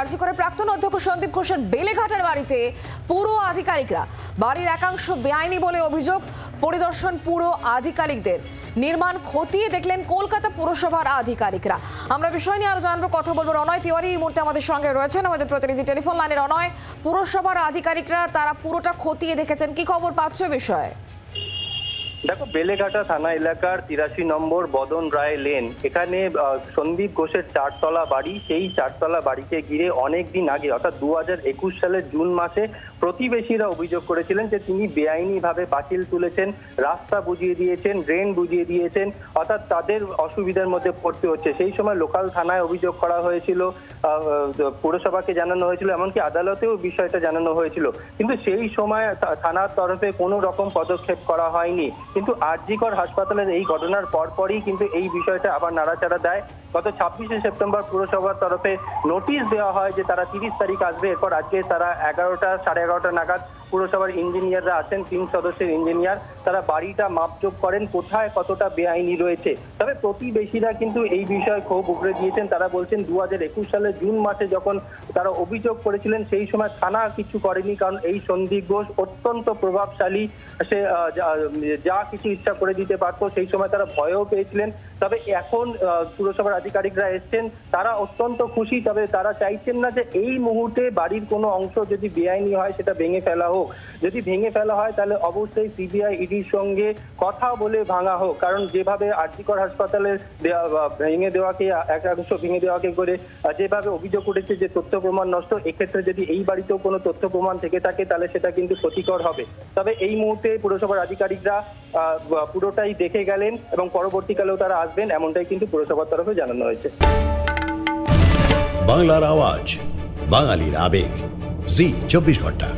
আরজি করে প্রাক্তন অধ্যক্ষ সন্দীপ ঘোষের বেলেঘাটার বাড়িতে পুর আধিকারিকরা বাড়ির একাংশ বেআইনি বলে অভিযোগ। পরিদর্শন পুর আধিকারিকদের, নির্মাণ খতিয়ে দেখলেন কলকাতা পুরসভার আধিকারিকরা। আমরা বিষয় নিয়ে আরো জানবো, কথা বলবো। রনয় তিওয়ারি এই মুহূর্তে আমাদের সঙ্গে রয়েছেন, আমাদের প্রতিনিধি টেলিফোন লাইনে। রনয়, পুরসভার আধিকারিকরা তারা পুরোটা খতিয়ে দেখেছেন, কি খবর পাচ্ছ বিষয়ে? দেখো, বেলেঘাটা থানা এলাকার 83 নম্বর বদন রায় লেন, এখানে সন্দীপ ঘোষের 4 তলা বাড়ি। সেই 4 তলা বাড়িকে ঘিরে অনেকদিন আগে অর্থাৎ 2021 সালের জুন মাসে প্রতিবেশীরা অভিযোগ করেছিলেন যে তিনি বেআইনিভাবে পাঁচিল তুলেছেন, রাস্তা বুঝিয়ে দিয়েছেন, ড্রেন বুঝিয়ে দিয়েছেন, অর্থাৎ তাদের অসুবিধার মধ্যে পড়তে হচ্ছে। সেই সময় লোকাল থানায় অভিযোগ করা হয়েছিল, পুরসভাকে জানানো হয়েছিল, এমনকি আদালতেও বিষয়টা জানানো হয়েছিল, কিন্তু সেই সময় থানার তরফে কোনো রকম পদক্ষেপ করা হয়নি। কিন্তু আরজিকর হাসপাতালের এই ঘটনার পরপরই কিন্তু এই বিষয়টা আবার নাড়াচাড়া দেয়। গত 26শে সেপ্টেম্বর পুরসভার তরফে নোটিশ দেওয়া হয় যে তারা 30 তারিখ আসবে। এরপর আজকে তারা 11টা নাগাদ পুরসভার ইঞ্জিনিয়াররা আছেন, 3 সদস্যের ইঞ্জিনিয়ার, তারা বাড়িটা মাপজোপ করেন কোথায় কতটা বেআইনি রয়েছে। তবে প্রতিবেশীরা কিন্তু এই বিষয়ে ক্ষোভ উগড়ে দিয়েছেন। তারা বলছেন 2021 সালের জুন মাসে যখন তারা অভিযোগ করেছিলেন সেই সময় থানা কিছু করেনি, কারণ এই সন্দীপ ঘোষ অত্যন্ত প্রভাবশালী, সে যা কিছু ইচ্ছা করে দিতে পারতো। সেই সময় তারা ভয়ও পেয়েছিলেন। তবে এখন পুরসভার আধিকারিকরা এসছেন, তারা অত্যন্ত খুশি। তবে তারা চাইছেন না যে এই মুহূর্তে বাড়ির কোনো অংশ যদি বেআইনি হয় সেটা ভেঙে ফেলা হোক। যদি ভেঙে ফেলা হয় তাহলে অবশ্যই সিবিআই ইডির সঙ্গে কথা বলে ভাঙা হোক, কারণ যেভাবে আরজিকর হাসপাতালের ভেঙে দেওয়াকে একাংশ ভেঙে দেওয়াকে করে যেভাবে অভিযোগ উঠেছে যে তথ্য প্রমাণ নষ্ট, এক্ষেত্রে যদি এই বাড়িতেও কোনো তথ্য প্রমাণ থেকে থাকে তাহলে সেটা কিন্তু ক্ষতিকর হবে। তবে এই মুহূর্তে পুরসভার আধিকারিকরা পুরোটাই দেখে গেলেন এবং পরবর্তীকালেও তারা আসবেন, এমনটাই কিন্তু পুরসভার তরফে জানানো হয়েছে। বাংলার আওয়াজ, বাঙালির আবেগ, জি 24 ঘন্টা।